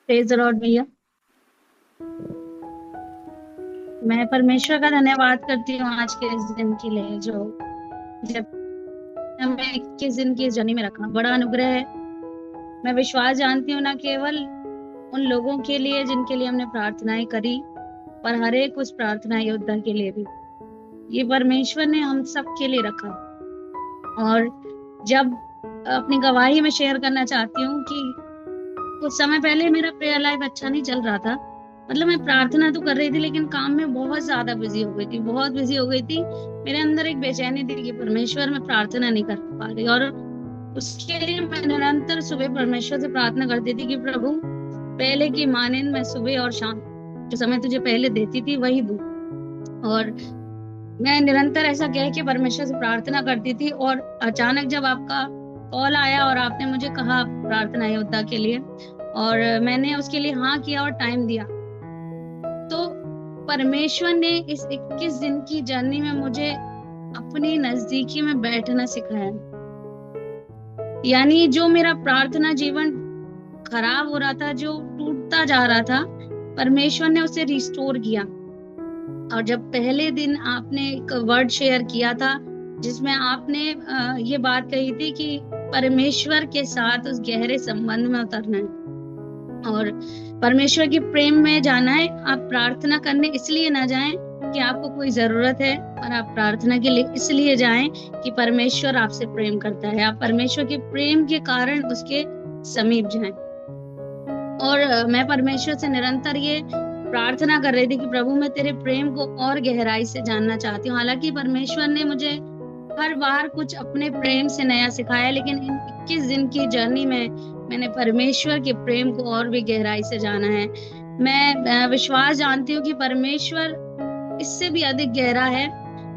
Praise the Lord भैया। मैं परमेश्वर का धन्यवाद करती हूँ आज के इस दिन के लिए, जो जब हमें 21 दिन की इस जर्नी में रखा, बड़ा अनुग्रह है। मैं विश्वास जानती हूँ ना केवल उन लोगों के लिए जिनके लिए हमने प्रार्थनाएं करी, पर हर एक उस प्रार्थना योद्धा के लिए भी ये परमेश्वर ने हम सब के लिए रखा। और जब अपनी गवाही में शेयर करना चाहती हूँ कि कुछ समय पहले मेरा प्रेयर लाइफ अच्छा नहीं चल रहा था। मतलब मैं प्रार्थना तो कर रही थी लेकिन काम में बहुत ज्यादा बिजी हो गई थी, बहुत बिजी हो गई थी। मेरे अंदर एक बेचैनी थी कि परमेश्वर मैं प्रार्थना नहीं कर पा रही, और उसके लिए मैं निरंतर सुबह परमेश्वर से प्रार्थना करती थी कि प्रभु, पहले की मानिंद मैं सुबह और शाम जो समय तुझे पहले देती थी वही दूं। और मैं निरंतर ऐसा कह के परमेश्वर से प्रार्थना करती थी, और अचानक जब आपका कॉल आया और आपने मुझे कहा प्रार्थना योद्धा के लिए, और मैंने उसके लिए हाँ किया और टाइम दिया, तो परमेश्वर ने इस 21 दिन की जर्नी में मुझे अपनी नजदीकी में बैठना सिखाया। यानी जो मेरा प्रार्थना जीवन खराब हो रहा था, जो टूटता जा रहा था, परमेश्वर ने उसे रिस्टोर किया। और जब पहले दिन आपने एक वर्ड शेयर किया था जिसमें आपने ये बात कही थी कि परमेश्वर के साथ उस गहरे संबंध में उतरना है और परमेश्वर के प्रेम में जाना है। आप प्रार्थना करने इसलिए ना जाएं कि आपको कोई जरूरत है, और आप प्रार्थना के लिए इसलिए जाएं कि परमेश्वर आपसे प्रेम करता है। आप परमेश्वर के प्रेम के कारण उसके समीप जाएं। और मैं परमेश्वर से निरंतर ये प्रार्थना कर रही थी कि प्रभु, मैं तेरे प्रेम को और गहराई से जानना चाहती हूँ। हालांकि परमेश्वर ने मुझे हर बार कुछ अपने प्रेम से नया सिखाया, लेकिन इन 21 दिन की जर्नी में मैंने परमेश्वर के प्रेम को और भी गहराई से जाना है। मैं विश्वास जानती हूँ कि परमेश्वर इससे भी अधिक गहरा है।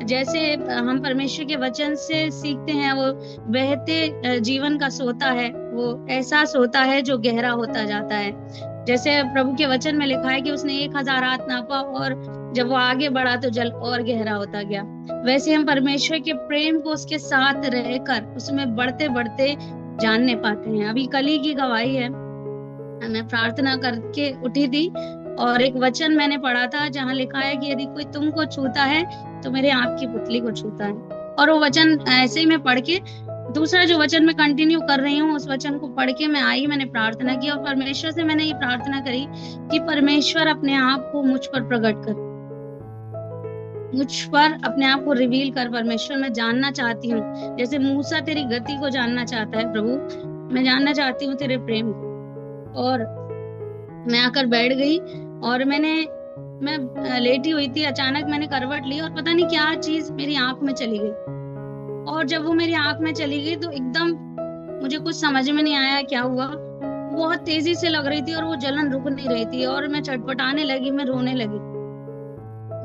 जैसे हम परमेश्वर के वचन से सीखते हैं, वो बहते जीवन का सोता है, वो एहसास होता है जो गहरा होता जाता है। जैसे प्रभु के वचन में लिखा है कि उसने 1000 हाथ नापा और जब वो आगे बढ़ा तो जल और गहरा होता गया। वैसे हम परमेश्वर के प्रेम को उसके साथ रहकर उसमें बढ़ते बढ़ते जानने पाते हैं। अभी कल ही की गवाही है, मैं प्रार्थना करके उठी थी और एक वचन मैंने पढ़ा था जहाँ लिखा है कि यदि कोई तुमको छूता है तो मेरे आँख की पुतली को छूता है। और वो वचन ऐसे ही मैं पढ़ के दूसरा जो वचन मैं कंटिन्यू कर रही हूँ, उस वचन को पढ़ के मैं आई, मैंने प्रार्थना की और परमेश्वर से मैंने ये प्रार्थना करी कि परमेश्वर अपने आप को मुझ पर प्रकट कर, मुझ पर अपने आप को रिवील कर। परमेश्वर, मैं जानना चाहती हूँ, जैसे मूसा तेरी गति को जानना चाहता है प्रभु, मैं जानना चाहती हूँ तेरे प्रेम को। और मैं आकर बैठ गई और मैं लेटी हुई थी, अचानक मैंने करवट ली और पता नहीं क्या चीज मेरी आंख में चली गई। और जब वो मेरी आंख में चली गई तो एकदम मुझे कुछ समझ में नहीं आया क्या हुआ। बहुत तेजी से लग रही थी और वो जलन रुक नहीं रही थी और मैं छटपटाने लगी, मैं रोने लगी,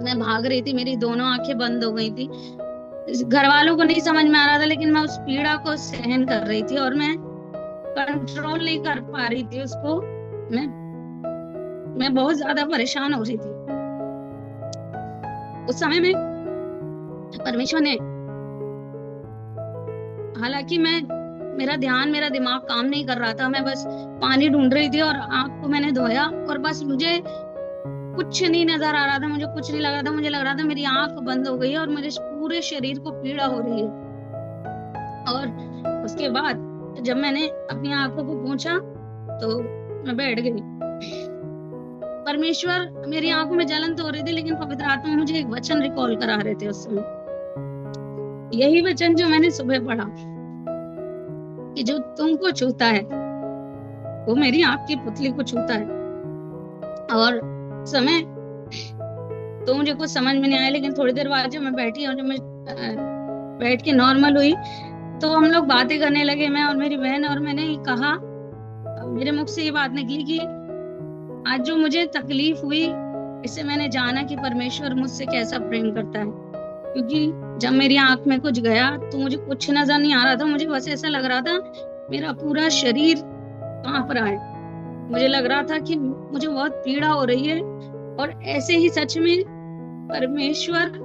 मैं भाग रही थी, मेरी दोनों आंखें बंद हो गई थी। घर वालों को नहीं समझ में आ रहा था, लेकिन मैं उस पीड़ा को सहन कर रही थी और मैं कंट्रोल नहीं कर पा रही थी उसको। मैं मैं बहुत ज्यादा परेशान हो रही थी उस समय में। परमेश्वर ने, हालांकि मेरा ध्यान, मेरा दिमाग काम नहीं कर रहा था, मैं बस पानी ढूंढ रही थी और आंख को मैंने धोया और बस मुझे कुछ नहीं नजर आ रहा था, मुझे कुछ नहीं लग रहा था। मुझे लग रहा था मेरी आंख बंद हो गई है और मुझे पूरे शरीर को पीड़ा हो रही है। और उसके बाद जब मैंने अपनी आंखों को पोंछा तो मैं बैठ गई। परमेश्वर, मेरी आंखों में जलन तो हो रही थी, लेकिन पवित्र आत्मा मुझे एक वचन रिकॉल करा रहे थे उस समय। यही वचन जो मैंने सुबह पढ़ा कि जो तुमको छूता है वो मेरी आंख की पुतली को छूता है। और समय तो मुझे कुछ समझ में नहीं आया, लेकिन थोड़ी देर बाद जब मैं बैठी और जब मैं बैठ के नॉर्मल हुई तो हम लोग बातें करने लगे, मैं और मेरी बहन, और मैंने कहा, मेरे मुख से ये बात निकली कि आज जो मुझे तकलीफ हुई, इससे मैंने जाना कि परमेश्वर मुझसे कैसा प्रेम करता है। क्योंकि जब मेरी आंख में कुछ गया तो मुझे कुछ नजर नहीं आ रहा था, मुझे बस ऐसा लग रहा था मेरा पूरा शरीर कांप रहा है। मुझे लग रहा था कि मुझे बहुत पीड़ा हो रही है। और ऐसे ही सच में परमेश्वर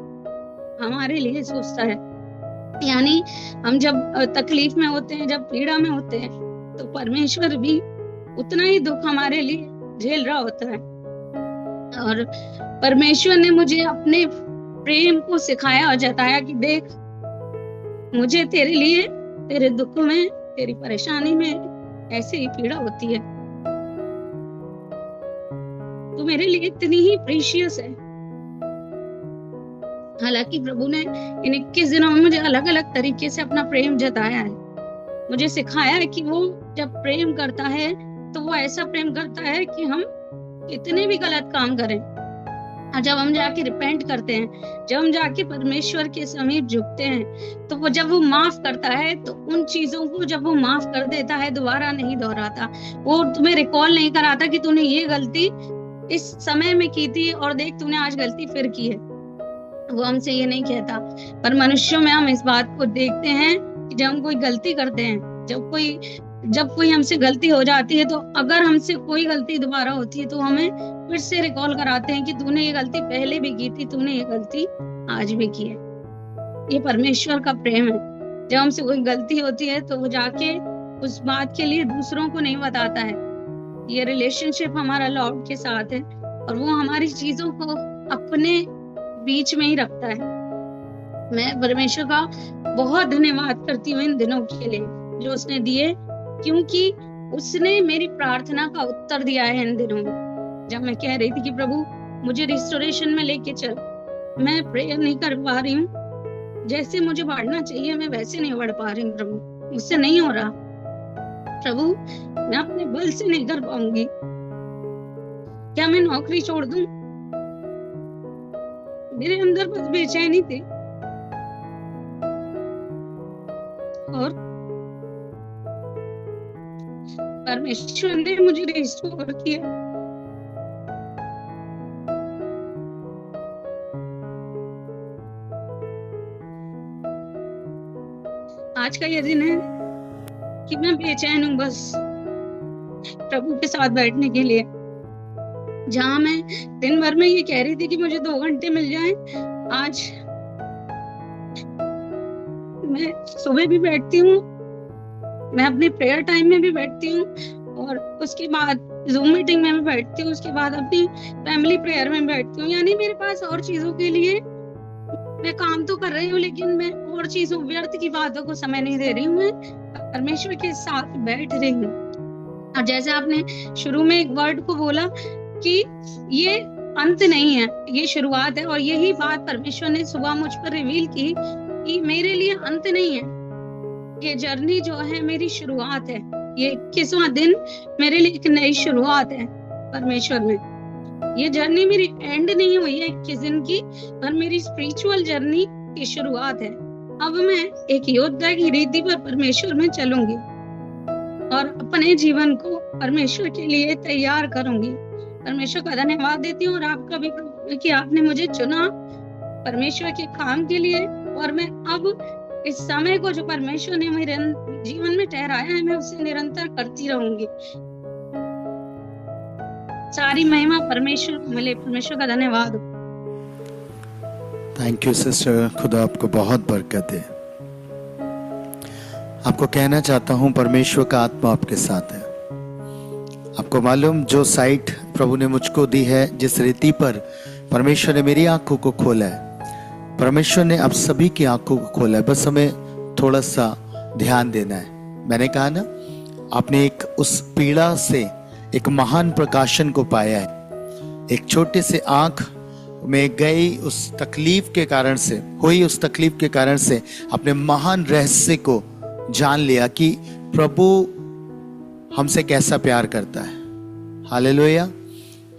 हमारे लिए सोचता है। यानी हम जब तकलीफ में होते हैं, जब पीड़ा में होते हैं, तो परमेश्वर भी उतना ही दुख हमारे लिए झेल रहा होता है। और परमेश्वर ने मुझे अपने प्रेम को सिखाया और जताया कि देख, मुझे तेरे लिए, तेरे दुख में, तेरी परेशानी में ऐसे ही पीड़ा होती है, तू मेरे लिए इतनी ही प्रीशियस है। हालांकि प्रभु ने इन 21 दिनों में मुझे अलग अलग तरीके से अपना प्रेम जताया है, मुझे सिखाया है कि वो जब प्रेम करता है तो वो ऐसा प्रेम करता है कि हम कितने भी गलत काम करें, और जब हम जाके रिपेंट करते हैं, जब हम जाके परमेश्वर के समीप झुकते हैं, तो वो जब वो माफ करता है, तो उन चीजों को जब वो माफ कर देता है दोबारा नहीं दोहराता। वो तुम्हें रिकॉल नहीं कराता कि तूने ये गलती इस समय में की थी और देख तूने आज गलती फिर की है। वो हमसे ये नहीं कहता। पर मनुष्यों में हम इस बात को देखते हैं कि जब हम कोई गलती करते हैं, जब कोई हमसे गलती हो जाती है, तो अगर हमसे कोई गलती दोबारा होती है तो हमें फिर से रिकॉल कराते हैं कि तूने ये गलती पहले भी की थी, तूने ये गलती आज भी की है। ये परमेश्वर का प्रेम है। जब हमसे कोई गलती होती है तो वो जाके उस बात के लिए दूसरों को नहीं बताता है। ये रिलेशनशिप हमारा लॉर्ड के साथ है और वो हमारी चीजों को अपने बीच में ही रखता है। मैं परमेश्वर का बहुत धन्यवाद करती हूँ इन दिनों के लिए जो उसने दिए, क्योंकि उसने मेरी प्रार्थना का उत्तर दिया है इन दिनों में। जब मैं कह रही थी कि प्रभु मुझे रिस्टोरेशन में लेके चल, मैं प्रेयर नहीं कर पा रही हूँ, जैसे मुझे बढ़ना चाहिए मैं वैसे नहीं बढ़ पा रही हूँ प्रभु, मुझसे नहीं हो रहा प्रभु, मैं अपने बल से नहीं कर पाऊंगी, क्या मैं नौकरी छोड़ दूं? मेरे अंदर बस बेचैनी थी और परमेश्वर ने मुझे रिस्टोर किया। आज का ये दिन है कि मैं बेचैन हूँ बस प्रभु के साथ बैठने के लिए। जहां मैं दिन भर में ये कह रही थी कि मुझे 2 घंटे मिल जाएं, आज मैं सुबह भी बैठती हूँ, मैं अपने प्रेयर टाइम में भी बैठती हूँ और उसके बाद जूम मीटिंग में भी बैठती हूँ, उसके बाद अपनी फैमिली प्रेयर में बैठती हूँ। यानी मेरे पास और चीजों के लिए मैं काम तो कर रही हूँ, लेकिन मैं और चीजों, व्यर्थ की बातों को समय नहीं दे रही हूँ, मैं परमेश्वर के साथ बैठ रही हूँ। और जैसे आपने शुरू में एक वर्ड को बोला कि ये अंत नहीं है, ये शुरुआत है, और यही बात परमेश्वर ने सुबह मुझ पर रिवील की कि मेरे लिए अंत नहीं है, ये जर्नी जो है मेरी शुरुआत है। ये 21वां दिन मेरे लिए एक नई शुरुआत है परमेश्वर में। ये जर्नी मेरी एंड नहीं हुई है 21 दिन की, पर मेरी स्पिरिचुअल जर्नी की शुरुआत है। अब मैं एक योद्धा की रीति पर परमेश्वर में चलूंगी और अपने जीवन को परमेश्वर के लिए तैयार करूंगी। परमेश्वर का धन्यवाद देती हूँ और आपका भी कि आपने मुझे चुना परमेश्वर के काम के लिए, और मैं अब इस समय को जो परमेश्वर ने मेरे जीवन में ठहराया है, मैं उसे निरंतर करती रहूंगी। सारी महिमा परमेश्वर को मिले। परमेश्वर का धन्यवाद। थैंक यू सिस्टर, खुदा आपको बहुत बरकत दे। आपको कहना चाहता हूं परमेश्वर का आत्मा आपके साथ है। आपको मालूम, जो साइट प्रभु ने मुझको दी है, जिस रीति पर परमेश्वर ने मेरी आंखों को खोला है, परमेश्वर ने आप सभी की आंखों को खोला है। बस हमें थोड़ा सा ध्यान देना है। मैंने कहा ना, आपने एक उस पीड़ा से एक महान प्रकाशन को पाया है। एक छोटे से आंख में गई उस तकलीफ के कारण से, हुई उस तकलीफ के कारण से अपने महान रहस्य को जान लिया कि प्रभु हमसे कैसा प्यार करता है। हालेलुया।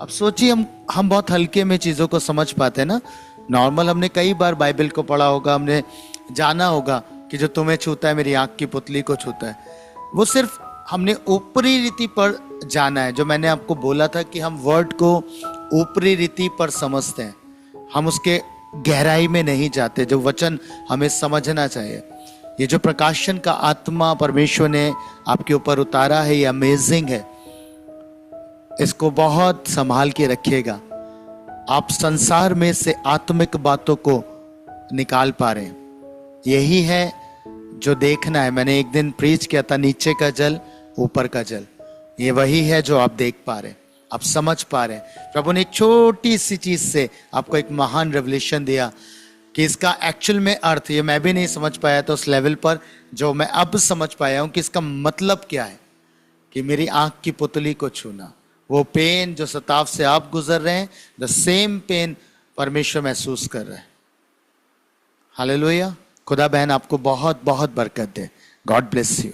अब सोचिए, हम बहुत हल्के में चीजों को समझ पाते हैं ना। नॉर्मल हमने कई बार बाइबल को पढ़ा होगा, हमने जाना होगा कि जो तुम्हें छूता है मेरी आंख की पुतली को छूता है। वो सिर्फ हमने ऊपरी रीति पर जाना है। जो मैंने आपको बोला था कि हम वर्ड को ऊपरी रीति पर समझते हैं, हम उसके गहराई में नहीं जाते। जो वचन हमें समझना चाहिए, ये जो प्रकाशन का आत्मा परमेश्वर ने आपके ऊपर उतारा है, ये अमेजिंग है। इसको बहुत संभाल के रखिएगा। आप संसार में से आत्मिक बातों को निकाल पा रहे हैं, यही है जो देखना है। मैंने एक दिन प्रीच किया था, नीचे का जल ऊपर का जल, ये वही है जो आप देख पा रहे हैं। आप समझ पा रहे हैं। प्रभु ने एक छोटी सी चीज से आपको एक महान रेवलेशन दिया कि इसका एक्चुअल में अर्थ, ये मैं भी नहीं समझ पाया था उस लेवल पर, जो मैं अब समझ पाया हूं कि इसका मतलब क्या है कि मेरी आंख की पुतली को छूना, वो पेन जो सताव से आप गुजर रहे हैं, द सेम पेन परमेश्वर महसूस कर रहे हैं। हालेलुया। खुदा बहन आपको बहुत बहुत बरकत दे। God bless you.